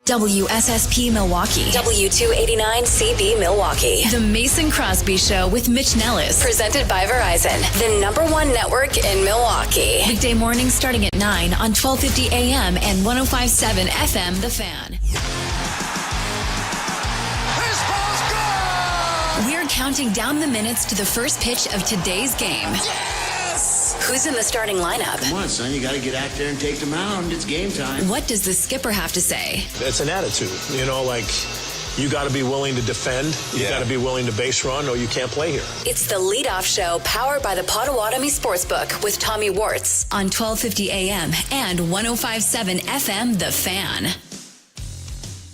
WSSP Milwaukee, W289CB Milwaukee. The Mason Crosby Show with Mitch Nellis. Presented by Verizon, the #1 network in Milwaukee. Weekday mornings starting at 9 on 1250 AM and 105.7 FM, The Fan. This ball's gone! We're counting down the minutes to the first pitch of today's game. Yes! Who's in the starting lineup? Come on, son, you got to get out there and take the mound. It's game time. What does the skipper have to say? It's an attitude, you got to be willing to defend, you got to be willing to base run, or you can't play here. It's the leadoff show powered by the Potawatomi Sportsbook with Tommy Wortz on 1250 AM and 105.7 FM, The Fan.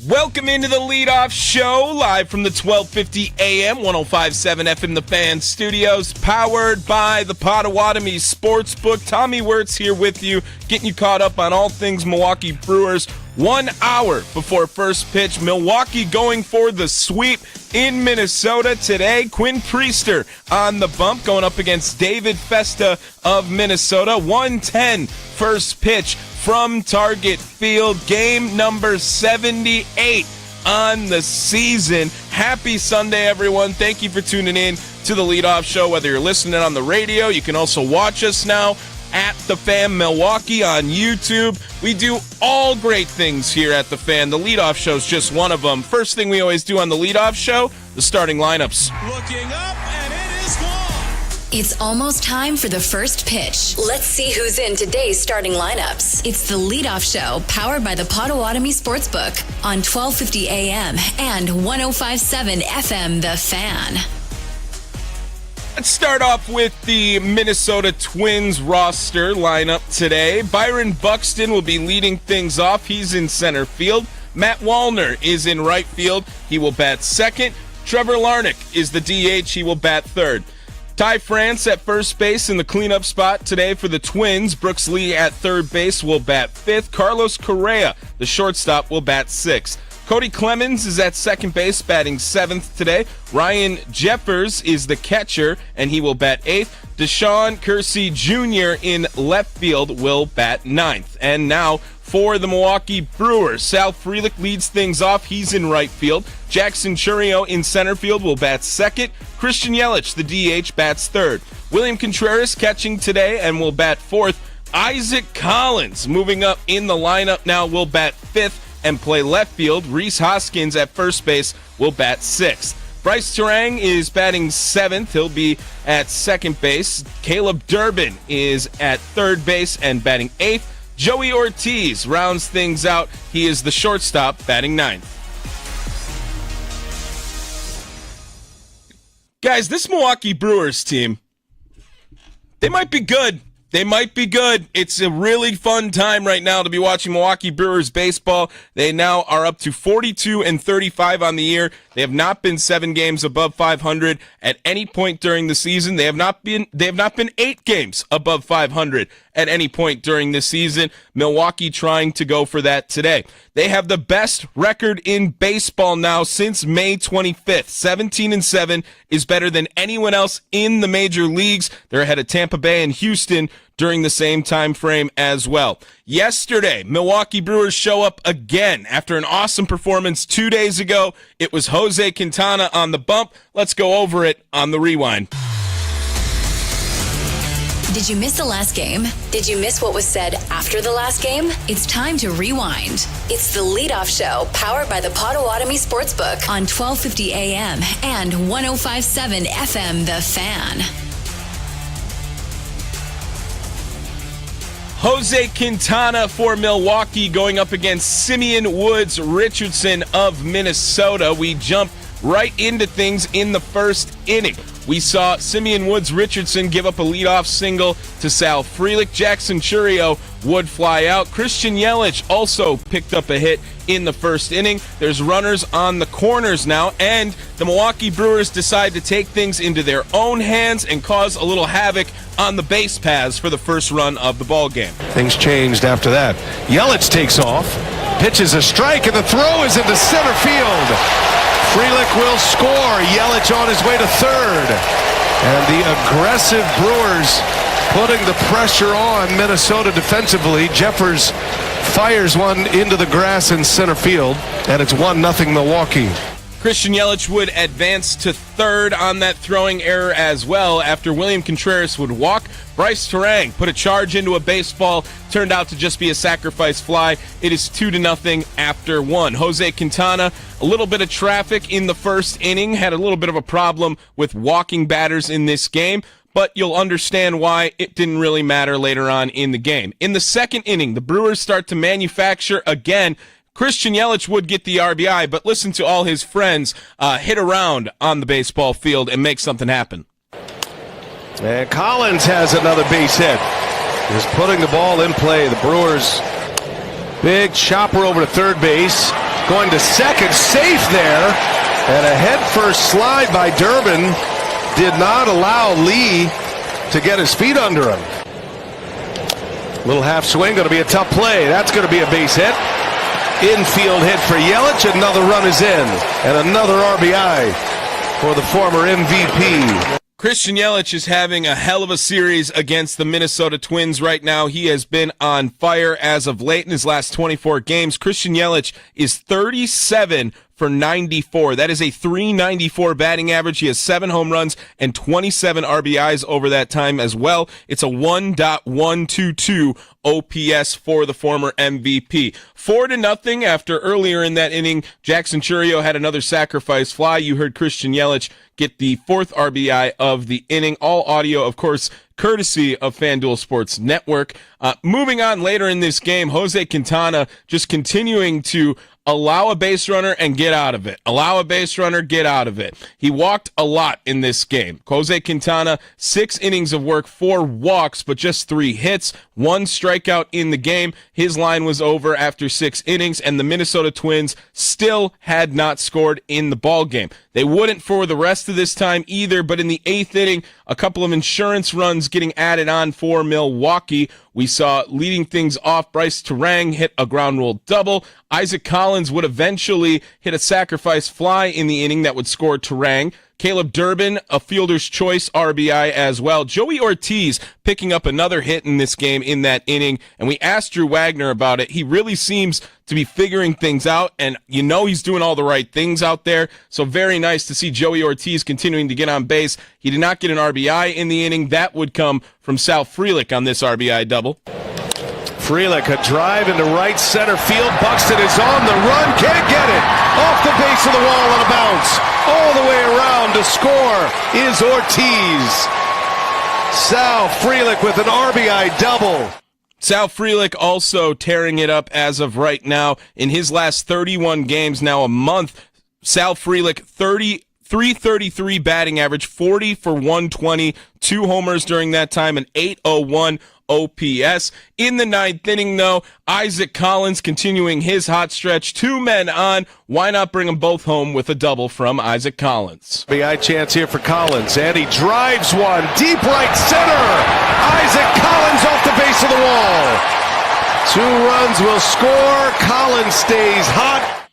Welcome into the leadoff show, live from the 1250 AM, 105.7 FM, The Fan studios, powered by the Potawatomi Sportsbook. Tommy Wortz here with you, getting you caught up on all things Milwaukee Brewers. 1 hour before first pitch, Milwaukee going for the sweep in Minnesota today. Quinn Priester on the bump, going up against David Festa of Minnesota. 1:10 first pitch from Target Field. Game number 78 on the season. Happy Sunday, everyone. Thank you for tuning in to the leadoff show. Whether you're listening on the radio, you can also watch us now at The Fan Milwaukee on YouTube. We do all great things here at The Fan. The leadoff show is just one of them. First thing we always do on the leadoff show, the starting lineups. Looking up, and it is gone. It's almost time for the first pitch. Let's see who's in today's starting lineups. It's the leadoff show powered by the Potawatomi Sportsbook on 1250 AM and 105.7 FM, The Fan. Let's start off with the Minnesota Twins roster lineup today. Byron Buxton will be leading things off. He's in center field. Matt Wallner is in right field. He will bat second. Trevor Larnach is the DH. He will bat third. Ty France at first base in the cleanup spot today for the Twins. Brooks Lee at third base will bat fifth. Carlos Correa, the shortstop, will bat sixth. Cody Clemens is at second base, batting seventh today. Ryan Jeffers is the catcher, and he will bat eighth. Deshaun Kersey Jr. in left field will bat ninth. And now for the Milwaukee Brewers, Sal Frelick leads things off. He's in right field. Jackson Chourio in center field will bat second. Christian Yelich, the DH, bats third. William Contreras catching today and will bat fourth. Isaac Collins moving up in the lineup now will bat fifth and play left field. Rhys Hoskins at first base will bat sixth. Bryce Terang is batting seventh. He'll be at second base. Caleb Durbin is at third base and batting eighth. Joey Ortiz rounds things out. He is the shortstop, batting ninth. Guys, this Milwaukee Brewers team, they might be good. They might be good. It's a really fun time right now to be watching Milwaukee Brewers baseball. They now are up to 42-35 on the year. They have not been 7 games above 500 at any point during the season. They have not been 8 games above 500 at any point during this season. Milwaukee trying to go for that today. They have the best record in baseball now since May 25th. 17-7 is better than anyone else in the major leagues. They're ahead of Tampa Bay and Houston during the same time frame as well. Yesterday, Milwaukee Brewers show up again after an awesome performance 2 days ago. It was Jose Quintana on the bump. Let's go over it on the rewind. Did you miss the last game? Did you miss what was said after the last game? It's time to rewind. It's the leadoff show powered by the Potawatomi Sportsbook on 1250 AM and 105.7 FM, The Fan. Jose Quintana for Milwaukee going up against Simeon Woods Richardson of Minnesota. We jump right into things in the first inning. We saw Simeon Woods Richardson give up a leadoff single to Sal Frelick. Jackson Chourio would fly out. Christian Yelich also picked up a hit in the first inning. There's runners on the corners now, and the Milwaukee Brewers decide to take things into their own hands and cause a little havoc on the base paths for the first run of the ball game. Things changed after that. Yelich takes off, pitches a strike, and the throw is into center field. Frelick will score. Yelich on his way to third. And the aggressive Brewers putting the pressure on Minnesota defensively. Jeffers fires one into the grass in center field, and it's 1-0 Milwaukee. Christian Yelich would advance to third on that throwing error as well after William Contreras would walk. Bryce Terang put a charge into a baseball, turned out to just be a sacrifice fly. It is 2-0 after one. Jose Quintana, a little bit of traffic in the first inning, had a little bit of a problem with walking batters in this game, but you'll understand why it didn't really matter later on in the game. In the second inning, the Brewers start to manufacture again. Christian Yelich would get the RBI, but listen to all his friends hit around on the baseball field and make something happen. And Collins has another base hit. Just putting the ball in play. The Brewers, big chopper over to third base. Going to second, safe there. And a head-first slide by Durbin did not allow Lee to get his feet under him. Little half swing, going to be a tough play. That's going to be a base hit. Infield hit for Yelich. Another run is in. And another RBI for the former MVP. Christian Yelich is having a hell of a series against the Minnesota Twins right now. He has been on fire as of late in his last 24 games. Christian Yelich is 37 for 94. That is a .394 batting average. He has 7 home runs and 27 RBIs over that time as well. It's a 1.122 OPS for the former MVP. 4-0 after earlier in that inning, Jackson Chourio had another sacrifice fly. You heard Christian Yelich get the 4th RBI of the inning. All audio, of course, courtesy of FanDuel Sports Network. Moving on later in this game, Jose Quintana just continuing to allow a base runner and get out of it. Allow a base runner, get out of it. He walked a lot in this game. Jose Quintana, 6 innings of work, 4 walks, but just 3 hits, 1 strikeout in the game. His line was over after 6 innings, and the Minnesota Twins still had not scored in the ball game. They wouldn't for the rest of this time either, but in the 8th inning, a couple of insurance runs getting added on for Milwaukee. We saw leading things off, Bryce Terang hit a ground rule double. Isaac Collins would eventually hit a sacrifice fly in the inning that would score Terang. Caleb Durbin, a fielder's choice RBI as well. Joey Ortiz picking up another hit in this game in that inning, and we asked Drew Wagner about it. He really seems to be figuring things out, and you know he's doing all the right things out there, so very nice to see Joey Ortiz continuing to get on base. He did not get an RBI in the inning. That would come from Sal Frelick on this RBI double. Frelick, a drive into right center field. Buxton is on the run, can't get it. Off the base of the wall on a bounce. All the way around to score is Ortiz. Sal Frelick with an RBI double. Sal Frelick also tearing it up as of right now. In his last 31 games, now a month, Sal Frelick, 333 batting average, 40 for 120, 2 homers during that time, and 801 OPS. In the 9th inning, though, Isaac Collins continuing his hot stretch. 2 men on. Why not bring them both home with a double from Isaac Collins? RBI chance here for Collins, and he drives one deep right center. Isaac Collins off the base of the wall. 2 runs will score. Collins stays hot.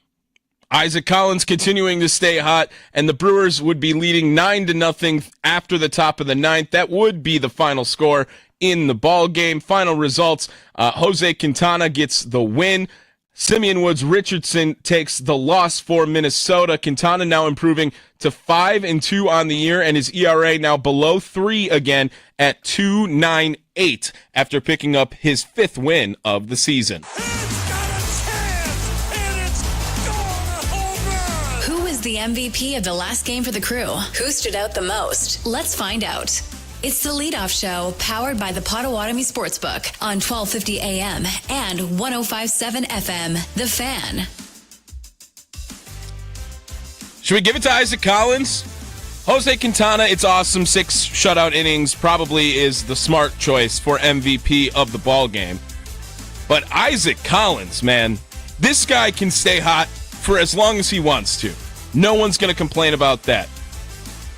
Isaac Collins continuing to stay hot, and the Brewers would be leading 9-0 after the top of the 9th. That would be the final score in the ball game. Final results, Jose Quintana gets the win. Simeon Woods Richardson takes the loss for Minnesota. Quintana now improving to 5-2 on the year, and his ERA now below 3 again at 2.98 after picking up his 5th win of the season. Who is the MVP of the last game for the Crew? Who stood out the most? Let's find out. It's the Leadoff Show, powered by the Potawatomi Sportsbook on 1250 AM and 105.7 FM. The Fan. Should we give it to Isaac Collins? Jose Quintana, it's awesome. 6 shutout innings, probably is the smart choice for MVP of the ball game. But Isaac Collins, man, this guy can stay hot for as long as he wants to. No one's going to complain about that.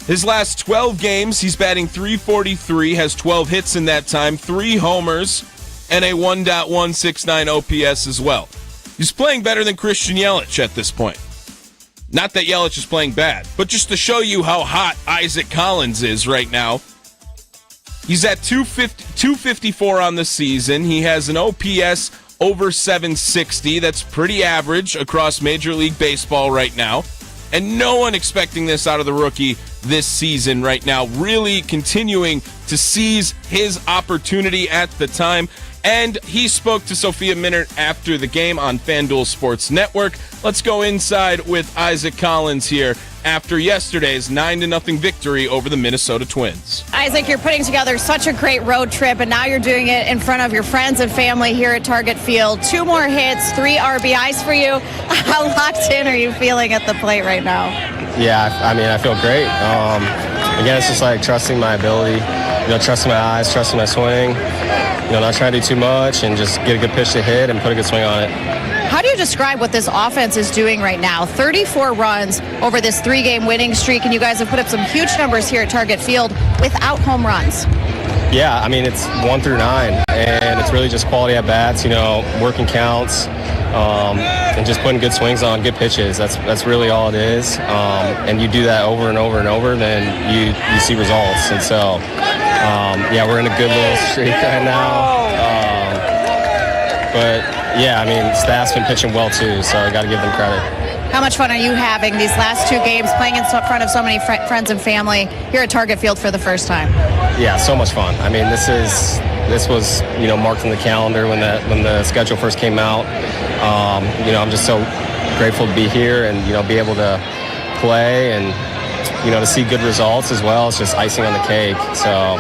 His last 12 games, he's batting .343, has 12 hits in that time, 3 homers, and a 1.169 OPS as well. He's playing better than Christian Yelich at this point. Not that Yelich is playing bad, but just to show you how hot Isaac Collins is right now. He's at 254 on the season. He has an OPS over 760. That's pretty average across Major League Baseball right now. And no one expecting this out of the rookie this season right now, really continuing to seize his opportunity at the time. And he spoke to Sophia Minnaert after the game on FanDuel Sports Network. Let's go inside with Isaac Collins here after yesterday's 9-0 victory over the Minnesota Twins. Isaac, you're putting together such a great road trip, and now you're doing it in front of your friends and family here at Target Field. 2 more hits, 3 RBIs for you. How locked in are you feeling at the plate right now? Yeah, I mean, I feel great. Again, it's just like trusting my ability, trusting my eyes, trusting my swing, not trying to do too much and just get a good pitch to hit and put a good swing on it. How do you describe what this offense is doing right now? 34 runs over this 3-game winning streak, and you guys have put up some huge numbers here at Target Field without home runs. Yeah, I mean, it's 1 through 9, and it's really just quality at bats, working counts, and just putting good swings on good pitches. That's really all it is. And you do that over and over and over, then you see results. And so, we're in a good little streak right now. But yeah, I mean, staff's been pitching well too, so I got to give them credit. How much fun are you having these last 2 games, playing in front of so many friends and family here at Target Field for the first time? Yeah, so much fun. I mean, this was marked in the calendar when the schedule first came out. I'm just so grateful to be here and be able to play and to see good results as well. It's just icing on the cake. So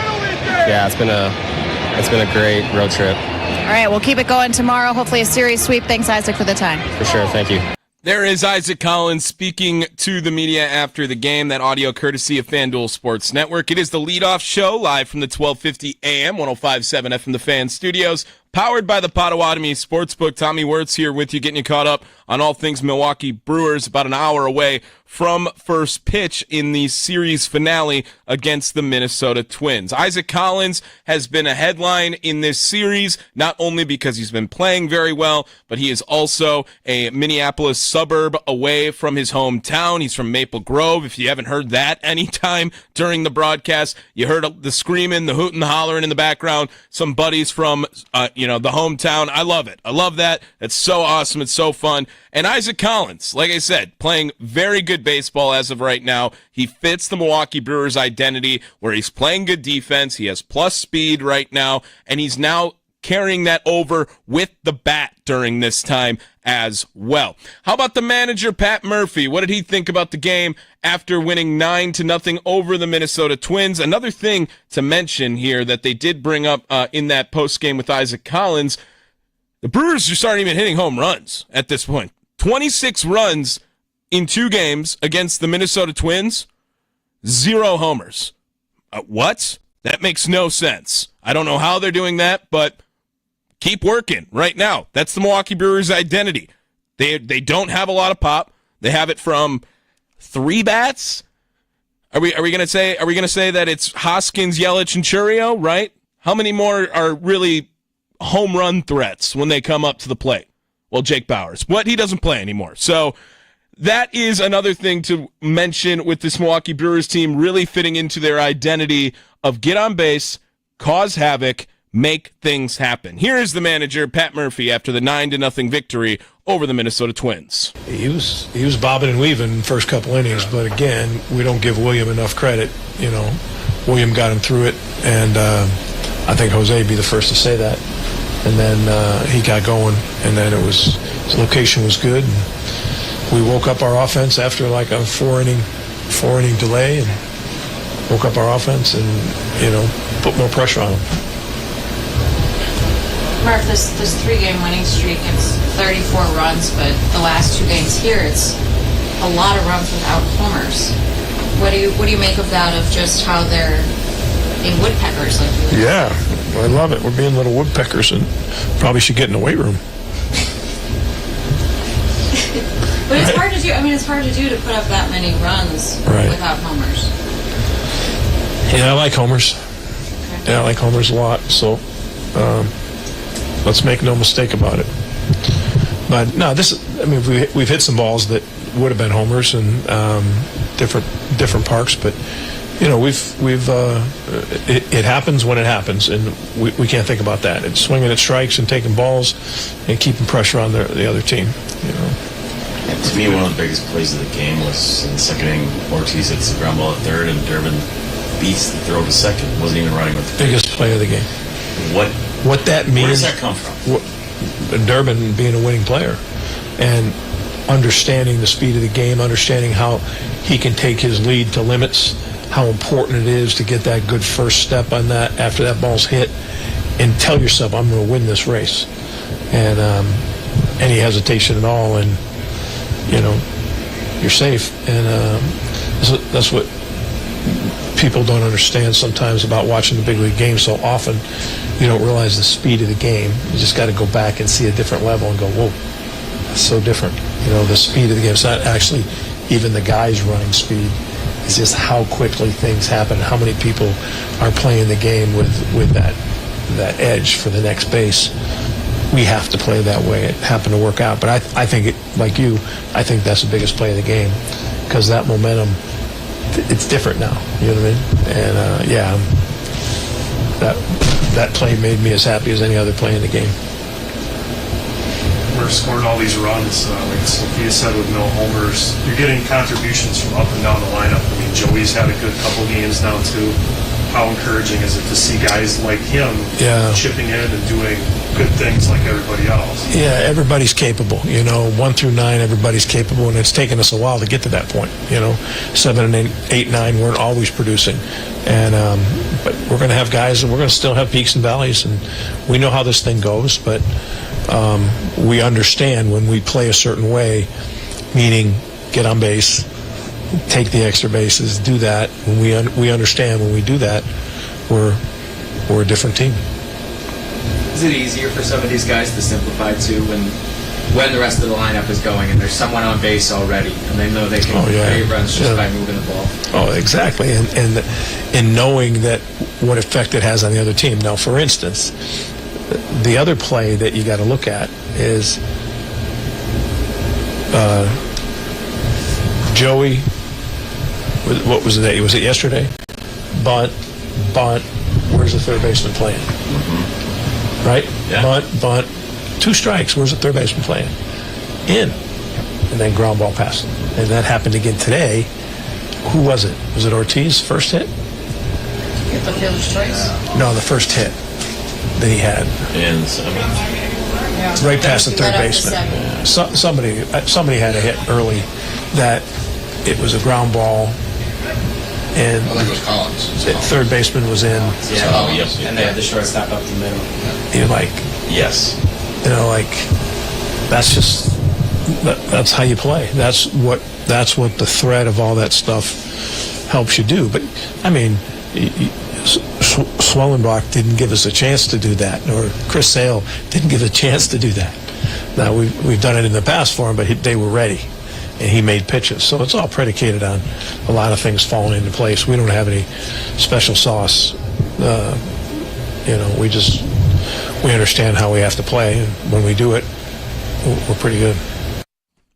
yeah, it's been a great road trip. All right, we'll keep it going tomorrow. Hopefully a series sweep. Thanks, Isaac, for the time. For sure. Thank you. There is Isaac Collins speaking to the media after the game. That audio courtesy of FanDuel Sports Network. It is the leadoff show live from the 1250 AM, 105.7 FM The Fan Studios. Powered by the Potawatomi Sportsbook. Tommy Wortz here with you, getting you caught up on all things Milwaukee Brewers, about an hour away from first pitch in the series finale against the Minnesota Twins. Isaac Collins has been a headline in this series, not only because he's been playing very well, but he is also a Minneapolis suburb away from his hometown. He's from Maple Grove. If you haven't heard that anytime during the broadcast, you heard the screaming, the hooting, the hollering in the background. Some buddies from, the hometown. I love it. I love that. It's so awesome. It's so fun. And Isaac Collins, like I said, playing very good baseball as of right now. He fits the Milwaukee Brewers identity where he's playing good defense. He has plus speed right now, and he's now carrying that over with the bat during this time as well. How about the manager, Pat Murphy? What did he think about the game after winning 9-0 over the Minnesota Twins? Another thing to mention here that they did bring up in that postgame with Isaac Collins, the Brewers just aren't even hitting home runs at this point. 26 runs in 2 games against the Minnesota Twins, 0 homers. What? That makes no sense. I don't know how they're doing that, but keep working right now. That's the Milwaukee Brewers' identity. They don't have a lot of pop. They have it from 3 bats. Are we going to say that it's Hoskins, Yelich, and Churio, right? How many more are really home run threats when they come up to the plate? Well, Jake Bauers, but he doesn't play anymore. So that is another thing to mention with this Milwaukee Brewers team really fitting into their identity of get on base, cause havoc, make things happen. Here is the manager, Pat Murphy, after the 9-0 victory over the Minnesota Twins. He was bobbing and weaving in the first couple innings, but again, we don't give William enough credit. William got him through it, and I think Jose would be the first to say that. And then he got going, and then his location was good. And we woke up our offense after like a 4-inning delay, and woke up our offense and put more pressure on them. Mark, this 3-game winning streak, it's 34 runs, but the last 2 games here, it's a lot of runs without homers. What do you make of that, of just how they're being woodpeckers? Yeah, I love it. We're being little woodpeckers, and probably should get in the weight room. But it's hard to do. I mean, it's hard to do to put up that many runs without homers. Yeah, I like homers. Okay. Yeah, I like homers a lot. So let's make no mistake about it. But no, we've hit some balls that would have been homers in different parks, but it happens when it happens, and we can't think about that. It's swinging at strikes and taking balls and keeping pressure on the other team. And to me, one of the biggest plays of the game was in the second inning. Ortiz hits the ground ball at third, and Durbin beats the throw to second. Wasn't even running with the biggest play of the game. What that means? Where does that come from? Durbin being a winning player and understanding the speed of the game, understanding how he can take his lead to limits, how important it is to get that good first step on that after that ball's hit, and tell yourself, I'm going to win this race. And any hesitation at all, and you're safe. And that's what people don't understand sometimes about watching the big league game so often. You don't realize the speed of the game. You just got to go back and see a different level and go, whoa, that's so different. The speed of the game. It's not actually even the guys running speed. It's just how quickly things happen, how many people are playing the game with that edge for the next base. We have to play that way. It happened to work out. But I think, like you, I think that's the biggest play of the game, because that momentum, it's different now. You know what I mean? And, that play made me as happy as any other play in the game. We're scoring all these runs, like Sophia said, with no homers. You're getting contributions from up and down the lineup. I mean, Joey's had a good couple games now, too. How encouraging is it to see guys like him chipping in and doing good things like everybody else? Yeah, everybody's capable. 1 through 9, everybody's capable, and it's taken us a while to get to that point. 7 and 8, 9 weren't always producing, and but we're going to have guys, and we're going to still have peaks and valleys, and we know how this thing goes. But we understand when we play a certain way, meaning get on base, take the extra bases, do that. When we understand when we do that, we're a different team. Is it easier for some of these guys to simplify too when the rest of the lineup is going and there's someone on base already and they know they can create runs just by moving the ball? Oh, exactly, and knowing that what effect it has on the other team. Now, for instance, the other play that you got to look at is Joey. What was it? Was it yesterday? Bunt. Where's the third baseman playing? Mm-hmm. Right? Yeah. Bunt. 2 strikes. Where's the third baseman playing? In. And then ground ball pass. And that happened again today. Who was it? Was it Ortiz? First hit? Get the fielder's choice? No, the first hit that he had. And right past the third baseman. Somebody had a hit early that it was a ground ball, and I think it was Collins. Third baseman was in. Yeah, yes. And they had the shortstop up the middle. You're like, yes. That's how you play. That's what the thread of all that stuff helps you do. But I mean, Swellenbach didn't give us a chance to do that, or Chris Sale didn't give a chance to do that. Now we've done it in the past for him, but they were ready, and he made pitches. So it's all predicated on a lot of things falling into place. We don't have any special sauce. We understand how we have to play, and when we do it, we're pretty good.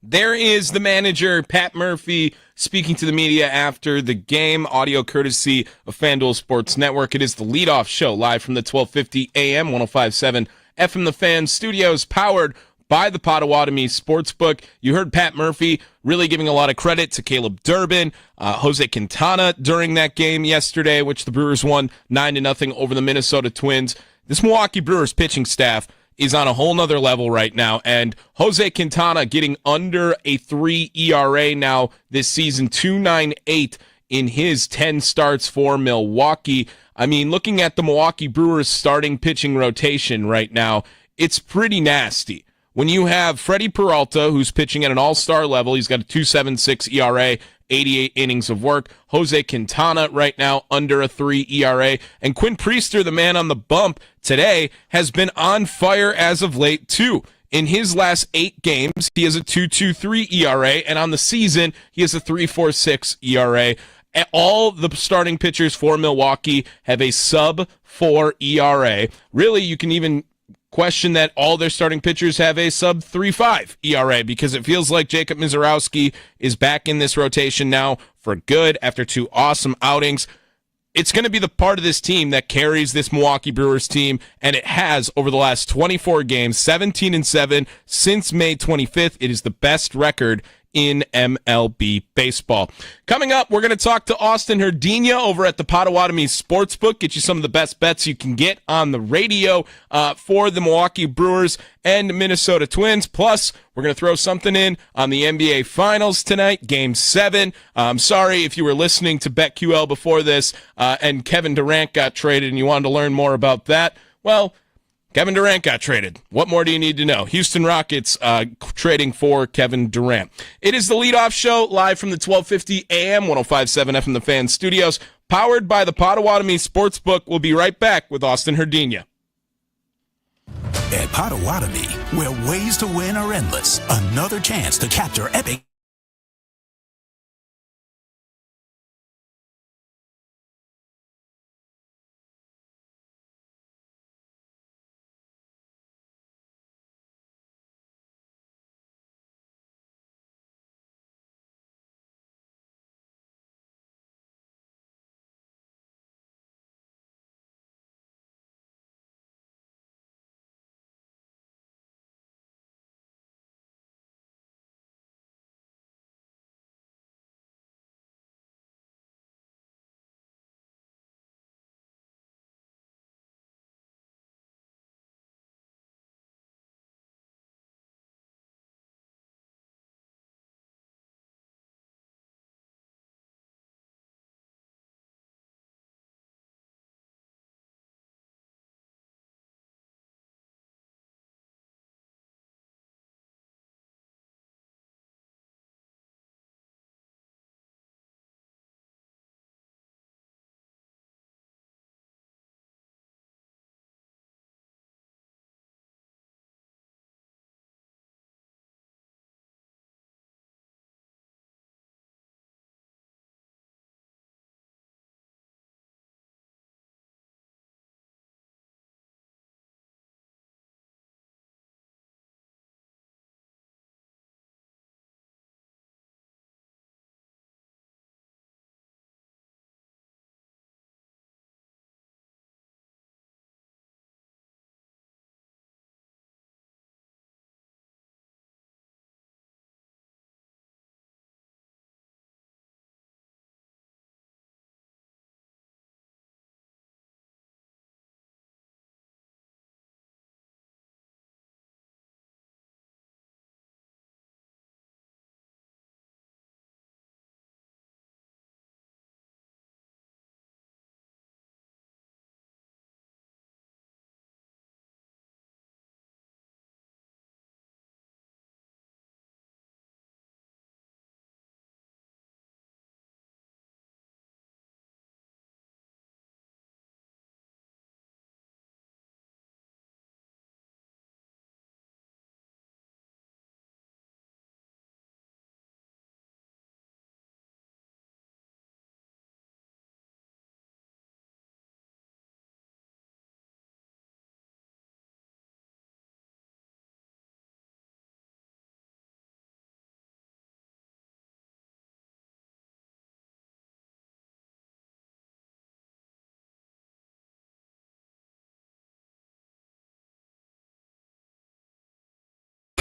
There is the manager, Pat Murphy, speaking to the media after the game. Audio courtesy of FanDuel Sports Network. It is the leadoff show live from the 1250 AM, 105.7 FM The Fan studios, powered by the Potawatomi Sportsbook. You heard Pat Murphy really giving a lot of credit to Caleb Durbin, Jose Quintana during that game yesterday, which the Brewers won 9-0 over the Minnesota Twins. This Milwaukee Brewers pitching staff is on a whole nother level right now, and Jose Quintana getting under a 3 ERA now this season, 2.98 in his 10 starts for Milwaukee. I mean, looking at the Milwaukee Brewers starting pitching rotation right now, it's pretty nasty. When you have Freddie Peralta, who's pitching at an all-star level, he's got a 2.76 ERA, 88 innings of work. Jose Quintana right now under a 3 ERA. And Quinn Priester, the man on the bump today, has been on fire as of late, too. In his last 8 games, he has a 2.23 ERA, and on the season, he has a 3.46 ERA. All the starting pitchers for Milwaukee have a sub-4 ERA. Really, you can even question that all their starting pitchers have a sub 3.5 ERA, because it feels like Jacob Misiorowski is back in this rotation now for good after 2 awesome outings. It's going to be the part of this team that carries this Milwaukee Brewers team, and it has over the last 24 games, 17-7 since May 25th. It is the best record in MLB baseball. Coming up, we're going to talk to Austin Herdina over at the Potawatomi Sportsbook, get you some of the best bets you can get on the radio for the Milwaukee Brewers and Minnesota Twins. Plus, we're going to throw something in on the NBA Finals tonight, Game 7. I'm sorry if you were listening to BetQL before this and Kevin Durant got traded and you wanted to learn more about that. Well, Kevin Durant got traded. What more do you need to know? Houston Rockets trading for Kevin Durant. It is the leadoff show live from the 1250 AM, 105.7 FM The Fan studios, powered by the Potawatomi Sportsbook. We'll be right back with Austin Herdina. At Potawatomi, where ways to win are endless, another chance to capture epic.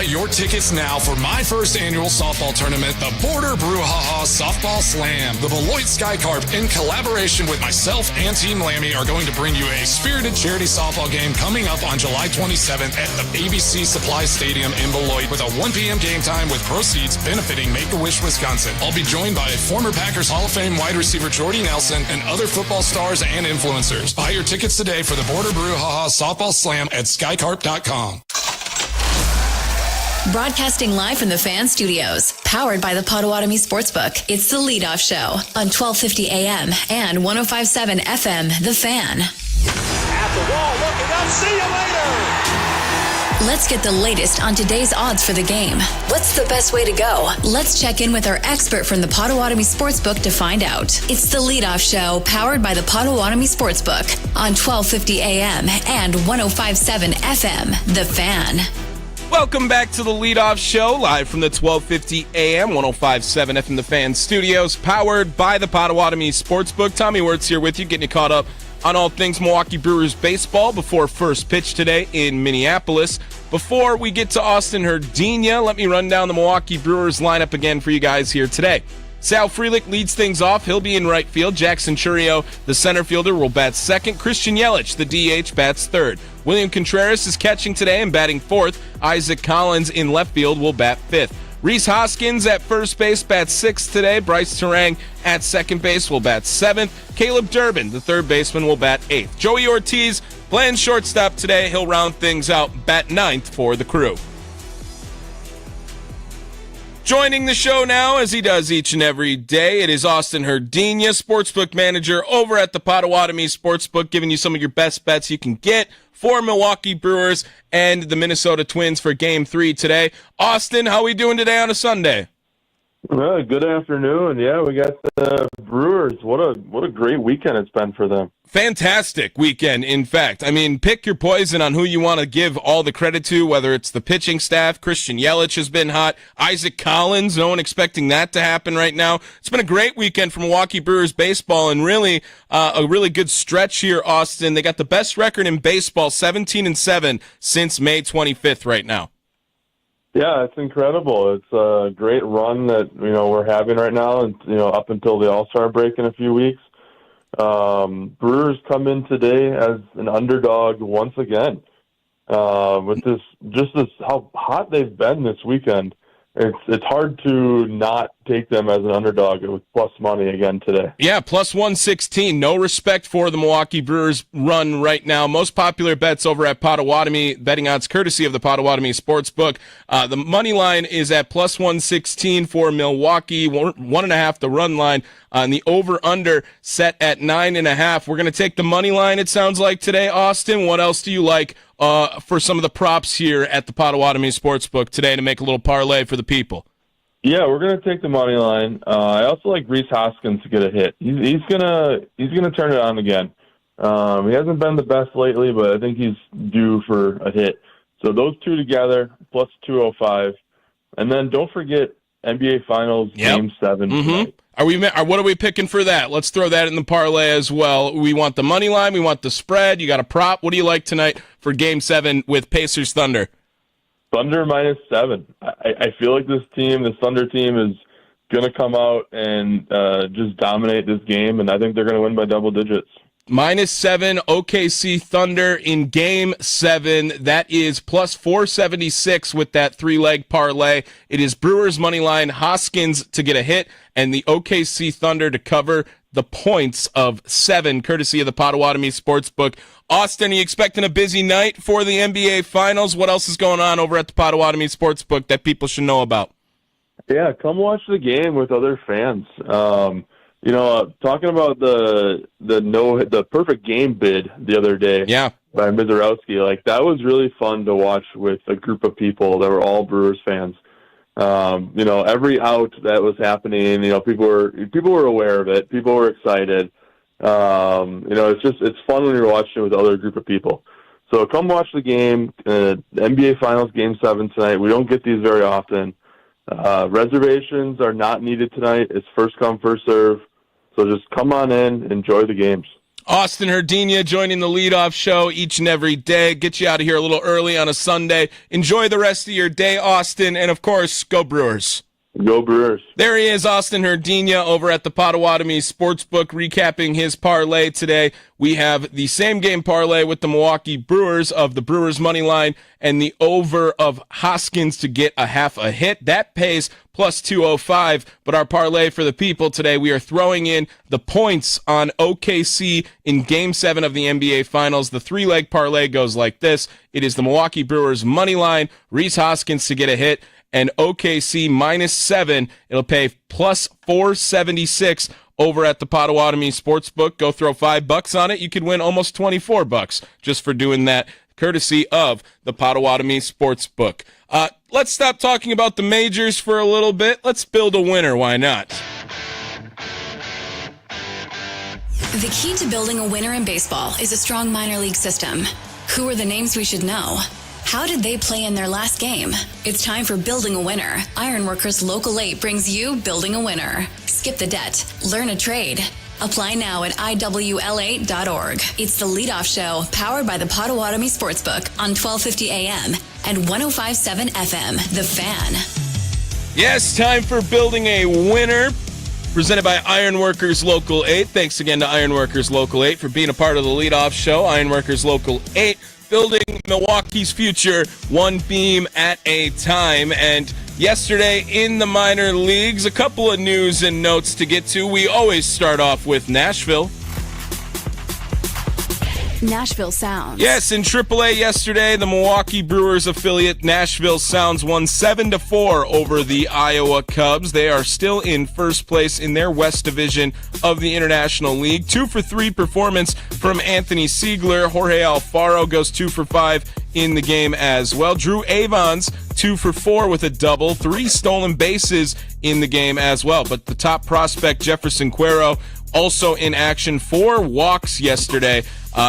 Your tickets now for my first annual softball tournament, the Border Brouhaha Softball Slam. The Beloit Skycarp, in collaboration with myself and Team Lammy, are going to bring you a spirited charity softball game coming up on July 27th at the ABC Supply Stadium in Beloit with a 1 p.m. game time with proceeds benefiting Make-A-Wish Wisconsin. I'll be joined by former Packers Hall of Fame wide receiver Jordy Nelson and other football stars and influencers. Buy your tickets today for the Border Brouhaha Softball Slam at skycarp.com. Broadcasting live from the Fan Studios, powered by the Potawatomi Sportsbook. It's the leadoff show on 1250 AM and 105.7 FM, The Fan. At the wall, looking up, see you later! Let's get the latest on today's odds for the game. What's the best way to go? Let's check in with our expert from the Potawatomi Sportsbook to find out. It's the Leadoff Show, powered by the Potawatomi Sportsbook on 1250 AM and 105.7 FM, The Fan. Welcome back to the Leadoff Show, live from the 1250 AM, 105.7 FM The Fan studios, powered by the Potawatomi Sportsbook. Tommy Wortz here with you, getting you caught up on all things Milwaukee Brewers baseball before first pitch today in Minneapolis. Before we get to Austin Herdina, let me run down the Milwaukee Brewers lineup again for you guys here today. Sal Frelick leads things off. He'll be in right field. Jackson Churio, the center fielder, will bat second. Christian Yelich, the DH, bats third. William Contreras is catching today and batting fourth. Isaac Collins in left field will bat fifth. Rhys Hoskins at first base bats sixth today. Bryce Terang at second base will bat seventh. Caleb Durbin, the third baseman, will bat eighth. Joey Ortiz playing shortstop today. He'll round things out, bat ninth for the Crew. Joining the show now, as he does each and every day, it is Austin Herdina, Sportsbook Manager over at the Potawatomi Sportsbook, giving you some of your best bets you can get for Milwaukee Brewers and the Minnesota Twins for Game 3 today. Austin, how are we doing today on a Sunday? Well, good afternoon. Yeah, we got the Brewers. What a great weekend it's been for them. Fantastic weekend, in fact. I mean, pick your poison on who you want to give all the credit to, whether it's the pitching staff. Christian Yelich has been hot. Isaac Collins, no one expecting that to happen right now. It's been a great weekend for Milwaukee Brewers baseball, and really a really good stretch here, Austin. They got the best record in baseball, 17-7, since May 25th right now. Yeah, it's incredible. It's a great run that we're having right now, and up until the All-Star break in a few weeks. Brewers come in today as an underdog once again. With this how hot they've been this weekend. It's hard to not take them as an underdog with plus money again today. Yeah, plus 116. No respect for the Milwaukee Brewers run right now. Most popular bets over at Potawatomi. Betting odds courtesy of the Potawatomi Sportsbook. The money line is at plus 116 for Milwaukee. 1.5 the run line. And the over-under set at 9.5. We're going to take the money line, it sounds like, today, Austin. What else do you like for some of the props here at the Potawatomi Sportsbook today to make a little parlay for the people? Yeah, we're going to take the money line. I also like Rhys Hoskins to get a hit. He's gonna turn it on again. He hasn't been the best lately, but I think he's due for a hit. So those two together, plus 205. And then don't forget NBA Finals Game 7 tonight. What are we picking for that? Let's throw that in the parlay as well. We want the money line. We want the spread. You got a prop. What do you like tonight for Game 7 with Pacers Thunder? Thunder -7. I feel like this Thunder team, is going to come out and just dominate this game, and I think they're going to win by double digits. -7, OKC Thunder in Game 7. That is plus 476 with that three-leg parlay. It is Brewers money line, Hoskins to get a hit, and the OKC Thunder to cover the points of 7, courtesy of the Potawatomi Sportsbook. Austin, are you expecting a busy night for the NBA Finals? What else is going on over at the Potawatomi Sportsbook that people should know about? Yeah, come watch the game with other fans. Talking about the perfect game bid the other day by Mizorowski, like that was really fun to watch with a group of people that were all Brewers fans. Every out that was happening, people were aware of it. People were excited. It's fun when you're watching it with other group of people. So come watch the game, the NBA Finals Game 7 tonight. We don't get these very often. Reservations are not needed tonight. It's first come, first serve. So just come on in, enjoy the games. Austin Herdina joining the leadoff show each and every day. Get you out of here a little early on a Sunday. Enjoy the rest of your day, Austin. And, of course, go Brewers. Go Brewers. There he is, Austin Herdina, over at the Potawatomi Sportsbook, recapping his parlay today. We have the same game parlay with the Milwaukee Brewers of the Brewers money line and the over of Hoskins to get a half a hit. That pays plus 205. But our parlay for the people today, we are throwing in the points on OKC in Game 7 of the NBA Finals. The three-leg parlay goes like this. It is the Milwaukee Brewers money line, Rhys Hoskins to get a hit, and OKC -7. It'll pay plus 476 over at the Potawatomi Sportsbook. Go throw $5 on it. You could win almost $24 just for doing that. courtesy of the Potawatomi Sportsbook. Let's stop talking about the majors for a little bit. Let's build a winner. Why not? The key to building a winner in baseball is a strong minor league system. Who are the names we should know? How did they play in their last game? It's time for Building a Winner. Ironworkers Local 8 brings you Building a Winner. Skip the debt. Learn a trade. Apply now at iwl8.org. It's the leadoff show powered by the Potawatomi Sportsbook on 1250 AM and 105.7 FM, The Fan. Yes, time for Building a Winner, presented by Ironworkers Local 8. Thanks again to Ironworkers Local 8 for being a part of the leadoff show. Ironworkers Local 8, building Milwaukee's future one beam at a time. And yesterday in the minor leagues, a couple of news and notes to get to. We always start off with Nashville. Nashville Sounds. Yes, in AAA yesterday, the Milwaukee Brewers affiliate Nashville Sounds won 7-4 over the Iowa Cubs. They are still in first place in their West Division of the International League. 2-for-3 performance from Anthony Siegler. Jorge Alfaro goes 2-for-5 in the game as well. Drew Avon's 2-for-4 with a double. 3 stolen bases in the game as well. But the top prospect, Jefferson Cuero, also in action. 4 walks yesterday.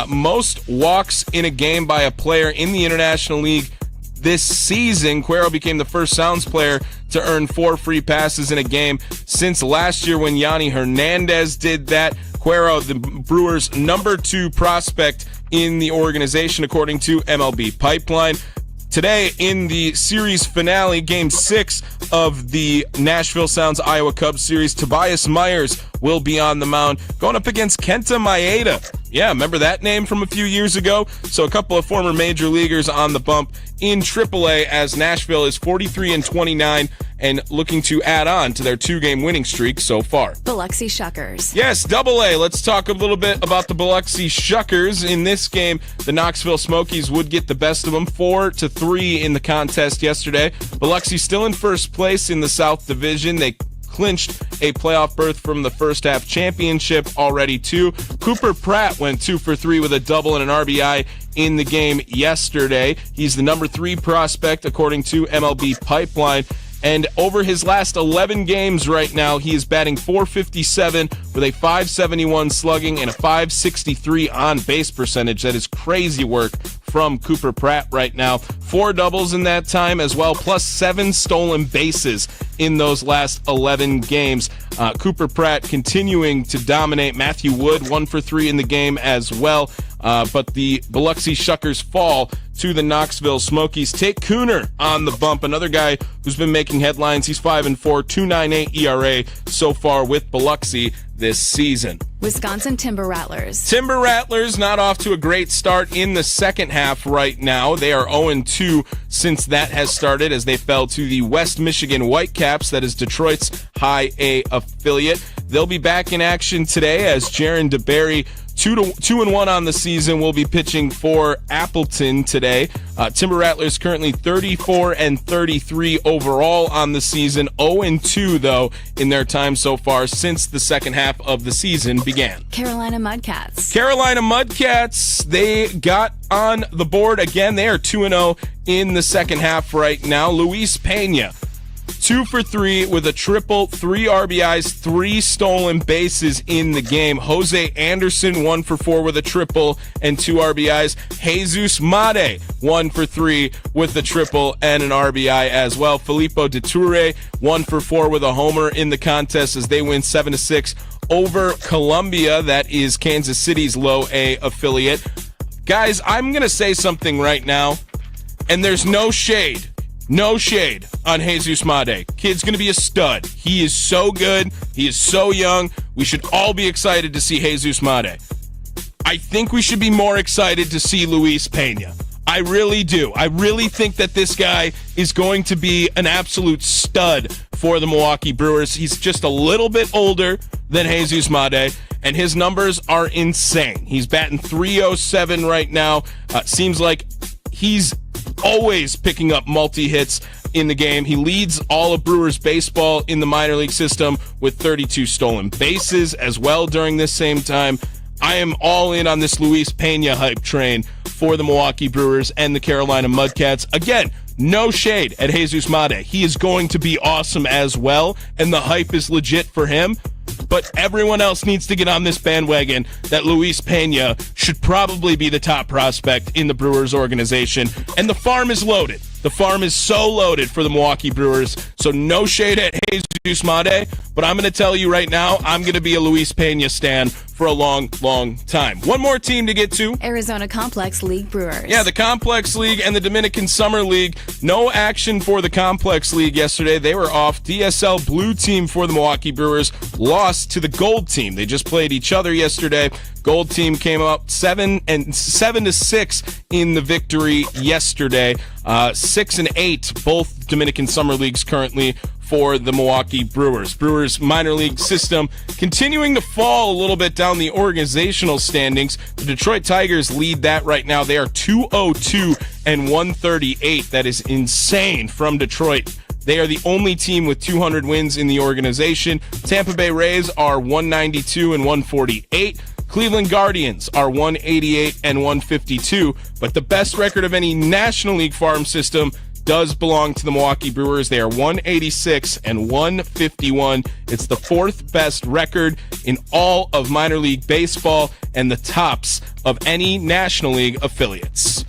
Most walks in a game by a player in the International League this season. Cuero became the first Sounds player to earn 4 free passes in a game since last year when Yanni Hernandez did that. Cuero, the Brewers' number 2 prospect in the organization, according to MLB Pipeline. Today, in the series finale, Game 6 of the Nashville Sounds Iowa Cubs series, Tobias Myers will be on the mound, going up against Kenta Maeda. Yeah, remember that name from a few years ago? So a couple of former major leaguers on the bump in AAA as Nashville is 43-29 and looking to add on to their 2-game winning streak so far. Biloxi Shuckers. Yes, AA. Let's talk a little bit about the Biloxi Shuckers. In this game, the Knoxville Smokies would get the best of them, 4-3 in the contest yesterday. Biloxi still in first place in the South Division. They clinched a playoff berth from the first half championship already too. Cooper Pratt went 2-for-3 with a double and an RBI in the game yesterday. He's the number 3 prospect according to MLB Pipeline. And over his last 11 games right now, he is batting .457 with a .571 slugging and a .563 on-base percentage. That is crazy work from Cooper Pratt right now. 4 doubles in that time as well, plus 7 stolen bases in those last 11 games. Cooper Pratt continuing to dominate. Matthew Wood, 1-for-3 in the game as well. But the Biloxi Shuckers fall to the Knoxville Smokies. Tate Cooner on the bump, another guy who's been making headlines. He's 5-4, 2.98 ERA so far with Biloxi this season. Wisconsin Timber Rattlers. Timber Rattlers not off to a great start in the second half right now. They are 0-2 since that has started as they fell to the West Michigan Whitecaps. That is Detroit's High A affiliate. They'll be back in action today as Jaron DeBerry, 2-1 on the season, will be pitching for Appleton today. Timber Rattlers currently 34-33 overall on the season. 0-2 though in their time so far since the second half of the season began. Carolina Mudcats. Carolina Mudcats, they got on the board again. They are 2-0 in the second half right now. Luis Pena, 2-for-3 with a triple, 3 RBIs, 3 stolen bases in the game. Jose Anderson, 1-for-4 with a triple and 2 RBIs. Jesus Made, 1-for-3 with a triple and an RBI as well. Filippo Deture, 1-for-4 with a homer in the contest as they win 7-6 over Columbia. That is Kansas City's low A affiliate. Guys, I'm going to say something right now, and there's no shade. No shade on Jesus Made. Kid's going to be a stud. He is so good. He is so young. We should all be excited to see Jesus Made. I think we should be more excited to see Luis Pena. I really do. I really think that this guy is going to be an absolute stud for the Milwaukee Brewers. He's just a little bit older than Jesus Made, and his numbers are insane. He's batting .307 right now. Seems like he's always picking up multi-hits in the game. He leads all of Brewers baseball in the minor league system with 32 stolen bases as well during this same time. I am all in on this Luis Pena hype train for the Milwaukee Brewers and the Carolina Mudcats. Again, no shade at Jesus Made. He is going to be awesome as well, and the hype is legit for him. But everyone else needs to get on this bandwagon that Luis Pena should probably be the top prospect in the Brewers organization. And the farm is loaded. The farm is so loaded for the Milwaukee Brewers. So no shade at Jesus Made, but I'm going to tell you right now, I'm going to be a Luis Pena stan for a long, long time. One more team to get to. Arizona Complex League Brewers. Yeah, the Complex League and the Dominican Summer League. No action for the Complex League yesterday. They were off. DSL Blue Team for the Milwaukee Brewers lost to the Gold Team. They just played each other yesterday. Gold Team came up 7-6 in the victory yesterday. 6-8, both Dominican Summer Leagues currently for the Milwaukee Brewers. Brewers minor league system continuing to fall a little bit down the organizational standings. The Detroit Tigers lead that right now. They are 202 and 138. That is insane from Detroit. They are the only team with 200 wins in the organization. Tampa Bay Rays are 192 and 148. Cleveland Guardians are 188 and 152. But the best record of any National League farm system does belong to the Milwaukee Brewers. They are 186 and 151. It's the fourth best record in all of minor league baseball and the tops of any National League affiliates.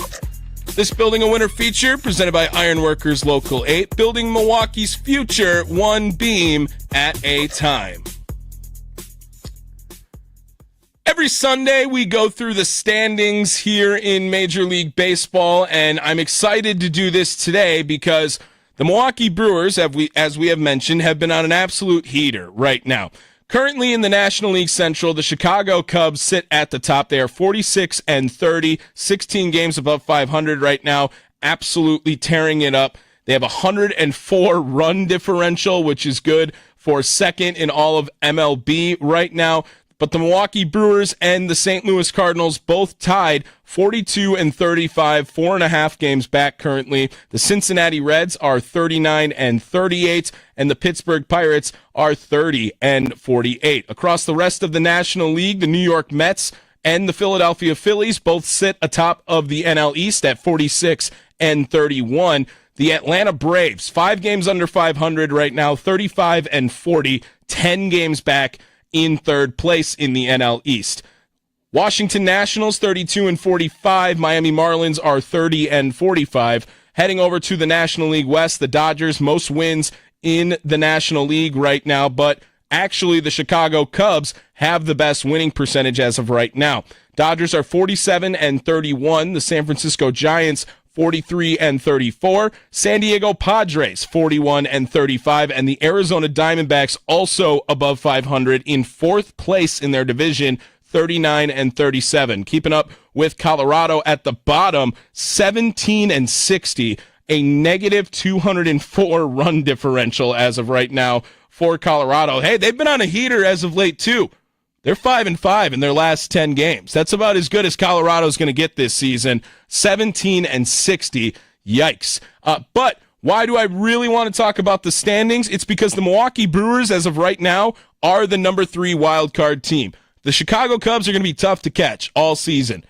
This Building a Winner feature presented by Ironworkers Local 8, building Milwaukee's future one beam at a time. Every Sunday, we go through the standings here in Major League Baseball, and I'm excited to do this today because the Milwaukee Brewers, as we have mentioned, have been on an absolute heater right now. Currently in the National League Central, the Chicago Cubs sit at the top. They are 46 and 30, 16 games above 500 right now, absolutely tearing it up. They have a 104 run differential, which is good for second in all of MLB right now. But the Milwaukee Brewers and the St. Louis Cardinals both tied 42 and 35, 4.5 games back currently. The Cincinnati Reds are 39 and 38, and the Pittsburgh Pirates are 30 and 48. Across the rest of the National League, the New York Mets and the Philadelphia Phillies both sit atop of the NL East at 46 and 31. The Atlanta Braves, 5 games under 500 right now, 35 and 40, 10 games back in third place in the NL East. Washington Nationals 32 and 45. Miami Marlins are 30 and 45. Heading over to the National League West, the Dodgers most wins in the National League right now, but actually the Chicago Cubs have the best winning percentage as of right now. Dodgers are 47 and 31. The San Francisco Giants 43 and 34. San Diego Padres 41 and 35, and the Arizona Diamondbacks also above 500 in fourth place in their division, 39 and 37. Keeping up with Colorado at the bottom, 17 and 60, a negative 204 run differential as of right now for Colorado. Hey, they've been on a heater as of late too. They're 5-5 in their last 10 games. That's about as good as Colorado's going to get this season. 17 and 60. Yikes. But why do I really want to talk about the standings? It's because the Milwaukee Brewers, as of right now, are the number 3 wild card team. The Chicago Cubs are going to be tough to catch all season.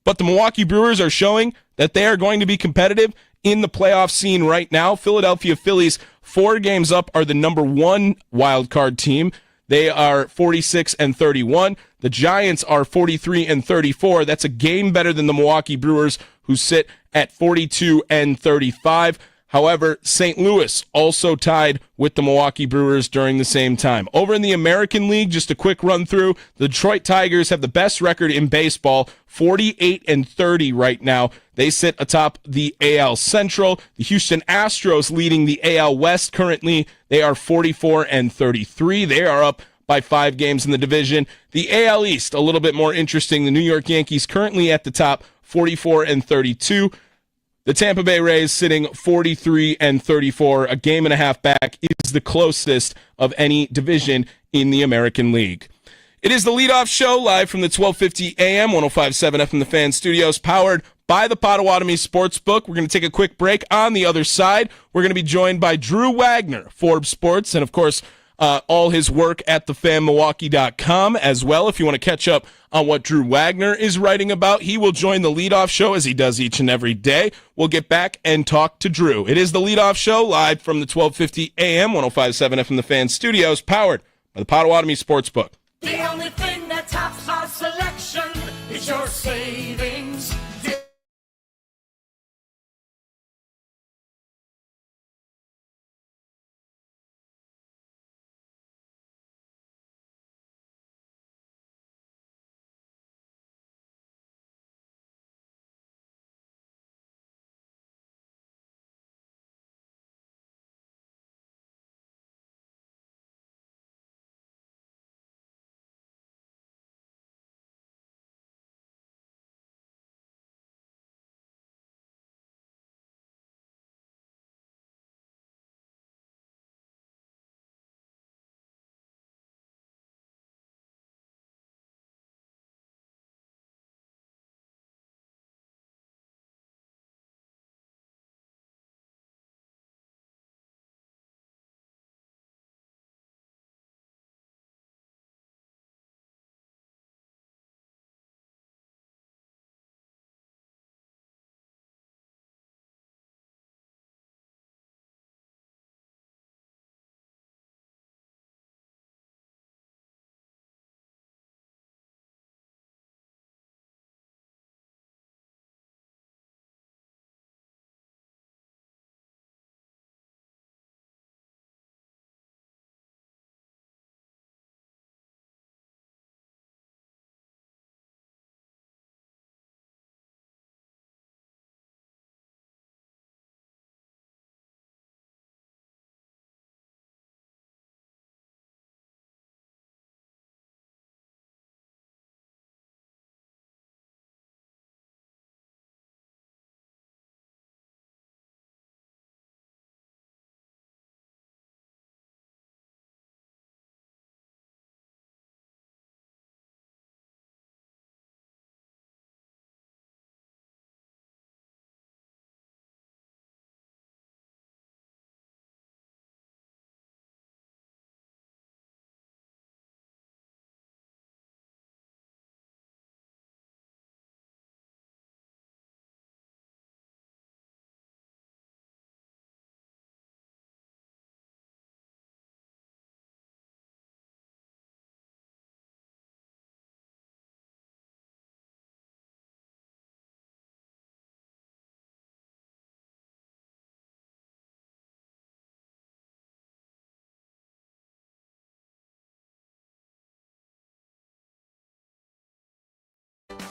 But the Milwaukee Brewers are showing that they are going to be competitive in the playoff scene right now. Philadelphia Phillies, 4 games up, are the number 1 wild card team. They are 46 and 31. The Giants are 43 and 34. That's a game better than the Milwaukee Brewers, who sit at 42 and 35. However, St. Louis also tied with the Milwaukee Brewers during the same time. Over in the American League, just a quick run through, the Detroit Tigers have the best record in baseball, 48 and 30 right now. They sit atop the AL Central. The Houston Astros leading the AL West currently. They are 44 and 33. They are up by 5 games in the division. The AL East, a little bit more interesting. The New York Yankees currently at the top, 44 and 32. The Tampa Bay Rays sitting 43 and 34, a game and a half back, is the closest of any division in the American League. It is the leadoff show live from the 1250 AM, 105.7 FM The Fan Studios, powered by the Potawatomi Sportsbook. We're going to take a quick break. On the other side, we're going to be joined by Drew Wagner, Forbes Sports, and of course, all his work at thefanmilwaukee.com as well. If you want to catch up on what Drew Wagner is writing about, he will join the Leadoff Show as he does each and every day. We'll get back and talk to Drew. It is the Leadoff Show live from the 1250 AM, 105.7 FM The Fan studios, powered by the Potawatomi Sportsbook. The only thing that tops our selection is your savings.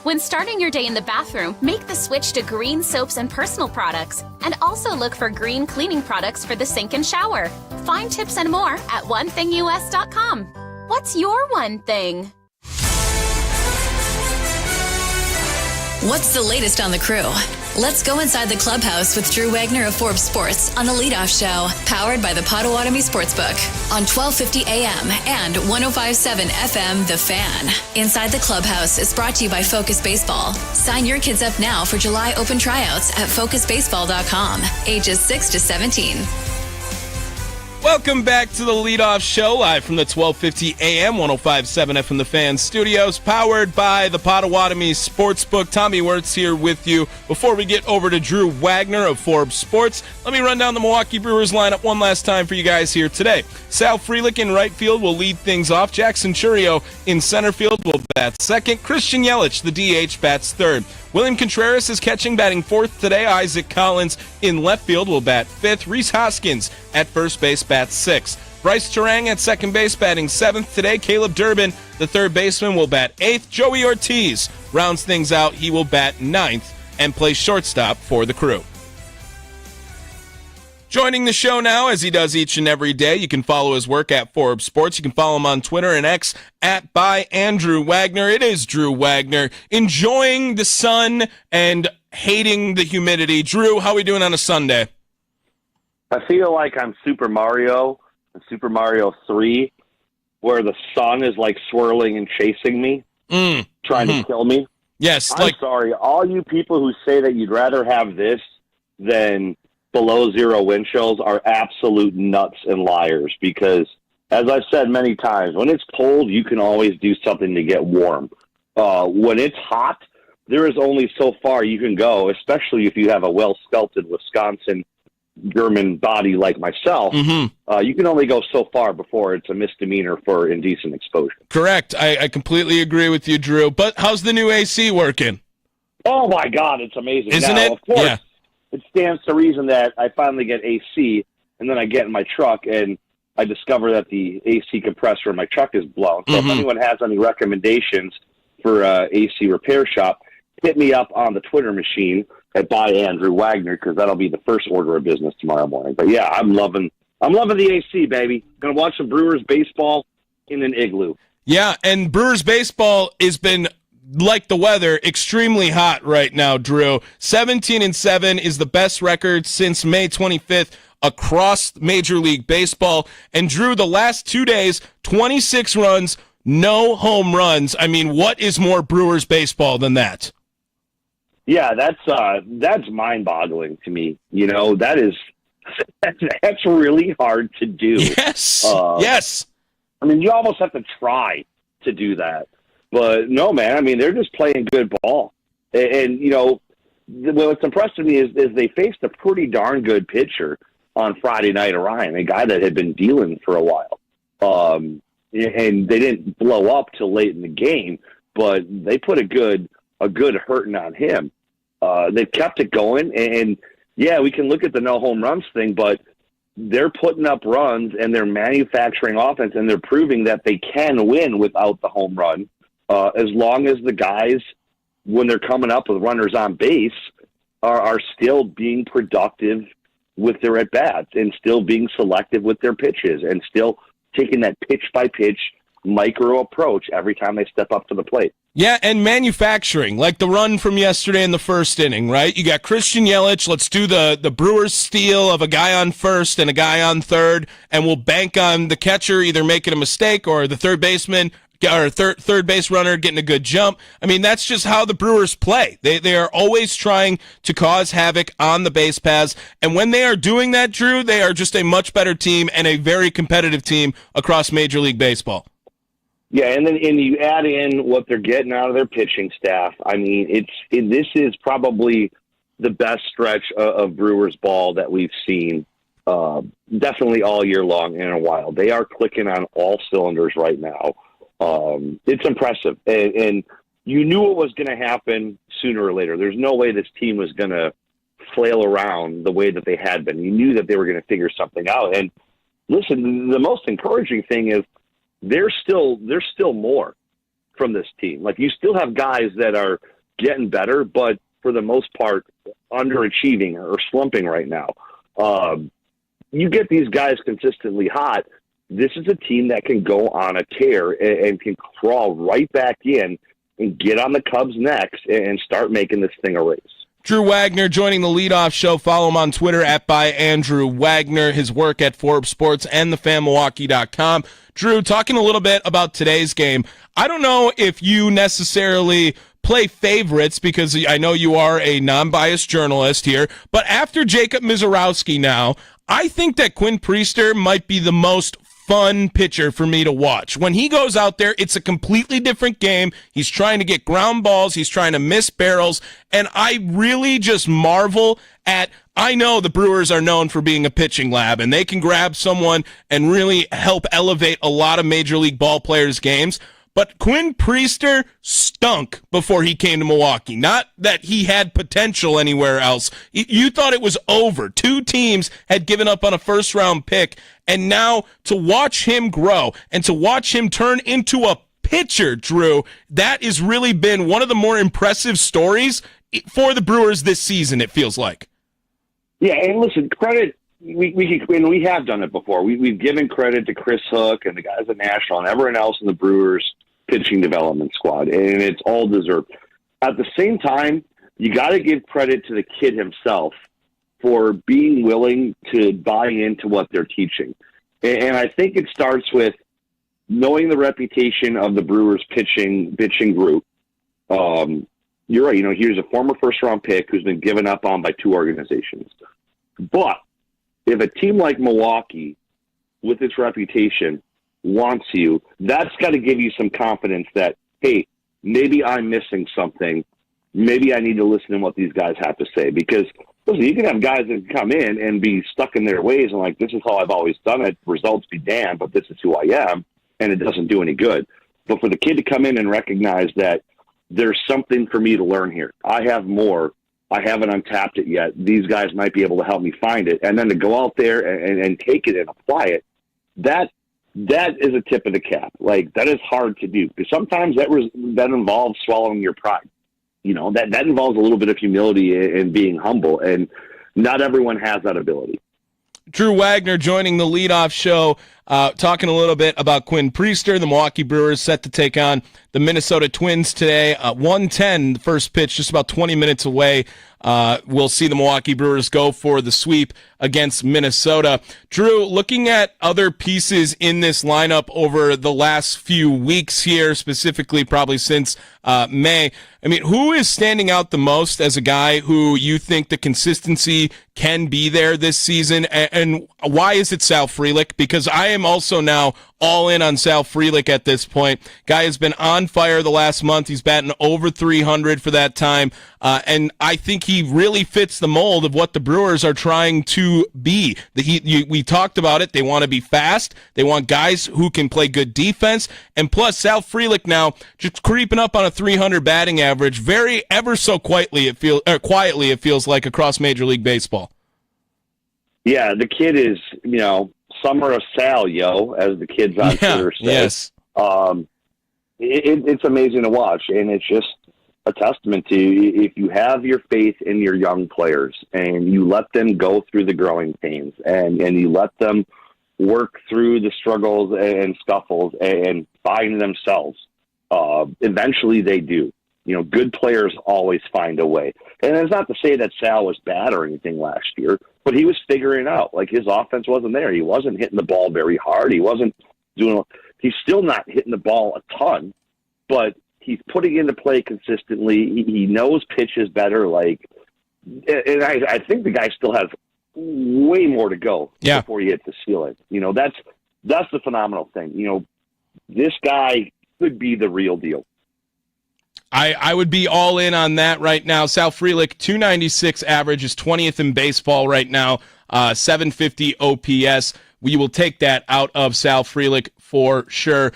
When starting your day in the bathroom, make the switch to green soaps and personal products. And also look for green cleaning products for the sink and shower. Find tips and more at onethingus.com. What's your one thing? What's the latest on the crew? Let's go inside the clubhouse with Drew Wagner of Forbes Sports on the Leadoff Show, powered by the Potawatomi Sportsbook on 1250 AM and 105.7 FM The Fan. Inside the clubhouse is brought to you by Focus Baseball. Sign your kids up now for July open tryouts at focusbaseball.com, ages 6 to 17. Welcome back to the Leadoff Show, live from the 1250 AM, 105.7 FM The Fan studios, powered by the Potawatomi Sportsbook. Tommy Wortz here with you. Before we get over to Drew Wagner of Forbes Sports, let me run down the Milwaukee Brewers lineup one last time for you guys here today. Sal Frelick in right field will lead things off. Jackson Chourio in center field will bat second. Christian Yelich, the DH, bats third. William Contreras is catching, batting fourth today. Isaac Collins in left field will bat fifth. Rhys Hoskins at first base bats sixth. Bryce Terang at second base batting seventh today. Caleb Durbin, the third baseman, will bat eighth. Joey Ortiz rounds things out. He will bat ninth and play shortstop for the crew. Joining the show now, as he does each and every day, you can follow his work at Forbes Sports. You can follow him on Twitter and X at @byandrewwagner. It is Drew Wagner, enjoying the sun and hating the humidity. Drew, how are we doing on a Sunday? I feel like I'm Super Mario in Super Mario 3, where the sun is like swirling and chasing me, trying to kill me. Yes. I'm sorry. All you people who say that you'd rather have this than below zero wind chills are absolute nuts and liars, because as I've said many times, when it's cold, you can always do something to get warm. When it's hot, there is only so far you can go, especially if you have a well-sculpted Wisconsin German body like myself. You can only go so far before it's a misdemeanor for indecent exposure. Correct. I completely agree with you, Drew. But how's the new AC working? Oh, my God, it's amazing. Isn't now, it? Of course, yeah. It stands to reason that I finally get AC, and then I get in my truck, and I discover that the AC compressor in my truck is blown. So if anyone has any recommendations for AC repair shop, hit me up on the Twitter machine at by Andrew Wagner, because that'll be the first order of business tomorrow morning. But yeah, I'm loving the AC, baby. Gonna watch some Brewers baseball in an igloo. Yeah, and Brewers baseball has been, like the weather, extremely hot right now, Drew. 17-7 is the best record since May 25th across Major League Baseball. And Drew, the last 2 days, 26 runs, no home runs. I mean, what is more Brewers baseball than that? Yeah, that's mind-boggling to me. You know, that's really hard to do. Yes. Yes. I mean, you almost have to try to do that. But no, man, I mean, they're just playing good ball. And you know, what's impressed me is they faced a pretty darn good pitcher on Friday night, Orion, a guy that had been dealing for a while. And they didn't blow up till late in the game, but they put a good hurting on him. They've kept it going, and yeah, we can look at the no home runs thing, but they're putting up runs and they're manufacturing offense, and they're proving that they can win without the home run, as long as the guys, when they're coming up with runners on base, are still being productive with their at-bats and still being selective with their pitches and still taking that pitch-by-pitch micro approach every time they step up to the plate. Yeah, and manufacturing, like the run from yesterday in the first inning, right? You got Christian Yelich. Let's do the Brewers steal of a guy on first and a guy on third, and we'll bank on the catcher either making a mistake or the third baseman or third base runner getting a good jump. I mean, that's just how the Brewers play. They are always trying to cause havoc on the base paths, and when they are doing that, Drew, they are just a much better team and a very competitive team across Major League Baseball. Yeah, and you add in what they're getting out of their pitching staff. I mean, this is probably the best stretch of Brewers ball that we've seen, definitely all year long and in a while. They are clicking on all cylinders right now. It's impressive, and you knew it was going to happen sooner or later. There's no way this team was going to flail around the way that they had been. You knew that they were going to figure something out. And listen, the most encouraging thing is there's still more from this team. Like, you still have guys that are getting better, but for the most part, underachieving or slumping right now. You get these guys consistently hot. This is a team that can go on a tear and can crawl right back in and get on the Cubs' necks and start making this thing a race. Drew Wagner joining the leadoff show. Follow him on Twitter at @byAndrewWagner. His work at Forbes Sports and thefanmilwaukee.com. Drew, talking a little bit about today's game. I don't know if you necessarily play favorites, because I know you are a non-biased journalist here, but after Jacob Mizorowski now, I think that Quinn Priester might be the most fun pitcher for me to watch. When he goes out there, it's a completely different game. He's trying to get ground balls. He's trying to miss barrels. And I really just marvel at, I know the Brewers are known for being a pitching lab, and they can grab someone and really help elevate a lot of Major League ball players' games. But Quinn Priester stunk before he came to Milwaukee. Not that he had potential anywhere else. You thought it was over. Two teams had given up on a first-round pick, and now to watch him grow and to watch him turn into a pitcher, Drew, that has really been one of the more impressive stories for the Brewers this season, it feels like. Yeah, and listen, credit, we have done it before. We've given credit to Chris Hook and the guys at National and everyone else in the Brewers pitching development squad, and it's all deserved. At the same time, you got to give credit to the kid himself for being willing to buy into what they're teaching. And I think it starts with knowing the reputation of the Brewers pitching group. You're right. You know, here's a former first-round pick who's been given up on by two organizations. But if a team like Milwaukee, with its reputation, wants you, that's got to give you some confidence that, hey, maybe I'm missing something. Maybe I need to listen to what these guys have to say. Because, listen, you can have guys that come in and be stuck in their ways and like, this is how I've always done it. Results be damned, but this is who I am. And it doesn't do any good. But for the kid to come in and recognize that there's something for me to learn here. I have more. I haven't untapped it yet. These guys might be able to help me find it. And then to go out there and take it and apply it, that is a tip of the cap. Like, that is hard to do. Because sometimes that involves swallowing your pride. You know, that involves a little bit of humility and being humble. And not everyone has that ability. Drew Wagner joining the leadoff show, talking a little bit about Quinn Priester. The Milwaukee Brewers set to take on the Minnesota Twins today. 1:10, the first pitch, just about 20 minutes away. We'll see the Milwaukee Brewers go for the sweep against Minnesota. Drew, looking at other pieces in this lineup over the last few weeks here, specifically probably since May, I mean, who is standing out the most as a guy who you think the consistency can be there this season? And why is it Sal Frelick? Because I am also now all in on Sal Frelick at this point. Guy has been on fire the last month. He's batting over 300 for that time. And I think he really fits the mold of what the Brewers are trying to be. We talked about it. They want to be fast. They want guys who can play good defense. And plus, Sal Frelick now just creeping up on a 300 batting average, very ever so quietly it feels like across Major League Baseball. Yeah, the kid is, you know, summer of Sal, as the kids on Twitter say. Yes. It's amazing to watch, and it's just a testament to if you have your faith in your young players and you let them go through the growing pains and you let them work through the struggles and scuffles and find themselves, eventually they do. You know, good players always find a way. And it's not to say that Sal was bad or anything last year, but he was figuring it out. Like, his offense wasn't there. He wasn't hitting the ball very hard. He wasn't doing – he's still not hitting the ball a ton, but he's putting into play consistently. He knows pitches better. Like, and I think the guy still has way more to go before he hits the ceiling. You know, that's the phenomenal thing. You know, this guy could be the real deal. I would be all in on that right now. Sal Frelick, 296 average, is 20th in baseball right now, 750 OPS. We will take that out of Sal Frelick for sure.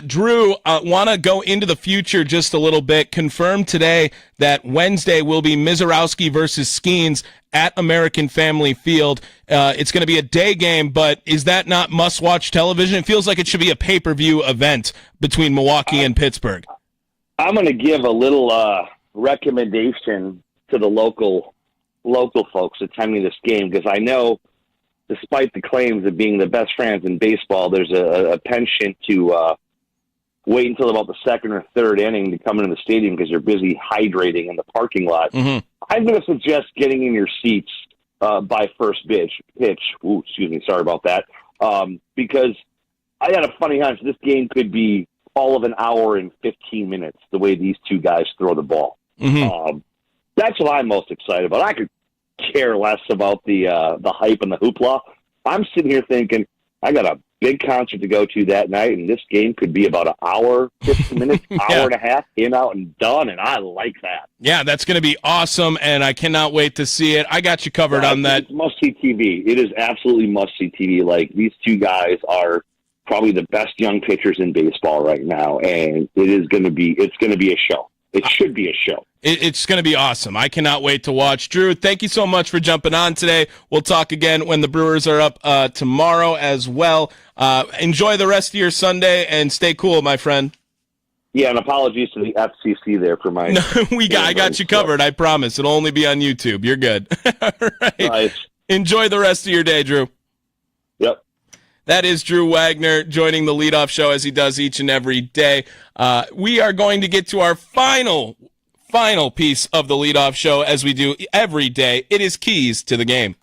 Drew, want to go into the future just a little bit. Confirmed today that Wednesday will be Mizorowski versus Skeens at American Family Field. It's going to be a day game, but is that not must-watch television? It feels like it should be a pay-per-view event between Milwaukee and Pittsburgh. I'm going to give a little recommendation to the local folks attending this game, because I know, despite the claims of being the best fans in baseball, there's a penchant to wait until about the second or third inning to come into the stadium because you're busy hydrating in the parking lot. Mm-hmm. I'm going to suggest getting in your seats by first pitch. Ooh, excuse me, sorry about that. Because I got a funny hunch this game could be all of an hour and 15 minutes, the way these two guys throw the ball. Mm-hmm. That's what I'm most excited about. I could care less about the hype and the hoopla. I'm sitting here thinking, I got a big concert to go to that night, and this game could be about an hour, 15 minutes, hour and a half, in, out, and done, and I like that. Yeah, that's going to be awesome, and I cannot wait to see it. I got you covered on that. It's must-see TV. It is absolutely must-see TV. Like, these two guys are probably the best young pitchers in baseball right now, and it's going to be a show. It should be a show. It's going to be awesome. I cannot wait to watch. Drew, thank you so much for jumping on today. We'll talk again when the Brewers are up tomorrow as well. Enjoy the rest of your Sunday and stay cool, my friend. Yeah, and apologies to the FCC there for my... No, I got you covered, I promise. It'll only be on YouTube. You're good. All right. Nice. Enjoy the rest of your day, Drew. Yep. That is Drew Wagner joining the leadoff show as he does each and every day. We are going to get to our final piece of the leadoff show, as we do every day. It is Keys to the Game.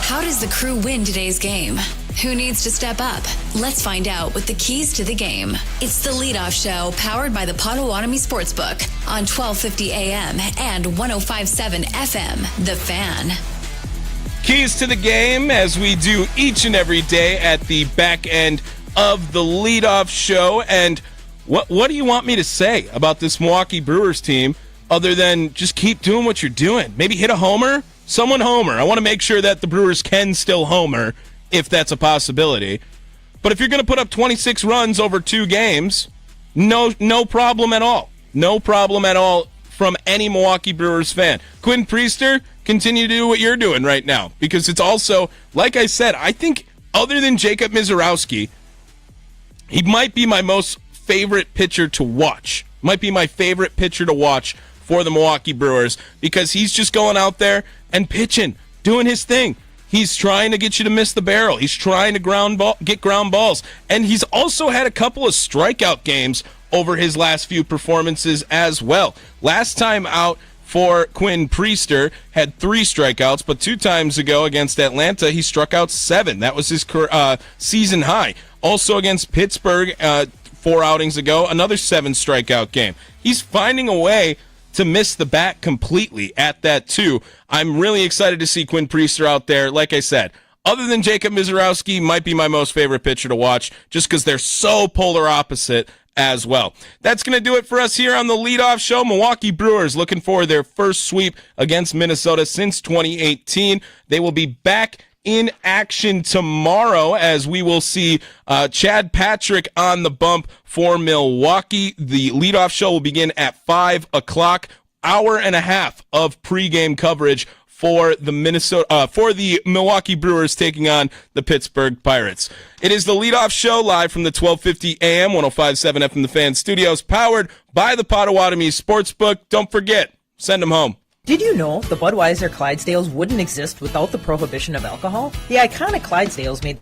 How does the crew win today's game? Who needs to step up? Let's find out with the Keys to the Game. It's the leadoff show powered by the Potawatomi Sportsbook on 1250 AM and 105.7 FM, The Fan. Keys to the game, as we do each and every day at the back end of the leadoff show. And what do you want me to say about this Milwaukee Brewers team other than just keep doing what you're doing? Maybe hit a homer? Someone homer. I want to make sure that the Brewers can still homer if that's a possibility. But if you're going to put up 26 runs over 2 games, no problem at all. No problem at all from any Milwaukee Brewers fan. Quinn Priester, continue to do what you're doing right now, because it's also, like I said, I think other than Jacob Misiorowski, he might be my most favorite pitcher to watch. Might be my favorite pitcher to watch for the Milwaukee Brewers, because he's just going out there and pitching, doing his thing. He's trying to get you to miss the barrel. He's trying to get ground balls. And he's also had a couple of strikeout games over his last few performances as well. Last time out for Quinn Priester had 3 strikeouts, but 2 times ago against Atlanta, he struck out 7. That was his season high. Also against Pittsburgh 4 outings ago, another 7 strikeout game. He's finding a way to miss the bat completely at that too. I'm really excited to see Quinn Priester out there. Like I said, other than Jacob Misiorowski, might be my most favorite pitcher to watch just because they're so polar opposite as well. That's going to do it for us here on the leadoff show. Milwaukee Brewers looking for their first sweep against Minnesota since 2018. They will be back in action tomorrow as we will see Chad Patrick on the bump for Milwaukee. The leadoff show will begin at 5 o'clock. Hour and a half of pregame coverage for the Milwaukee Brewers taking on the Pittsburgh Pirates. It is the leadoff show live from the 1250 AM 105.7 FM The Fan Studios, powered by the Potawatomi Sportsbook. Don't forget, send them home. Did you know the Budweiser Clydesdales wouldn't exist without the prohibition of alcohol? The iconic Clydesdales made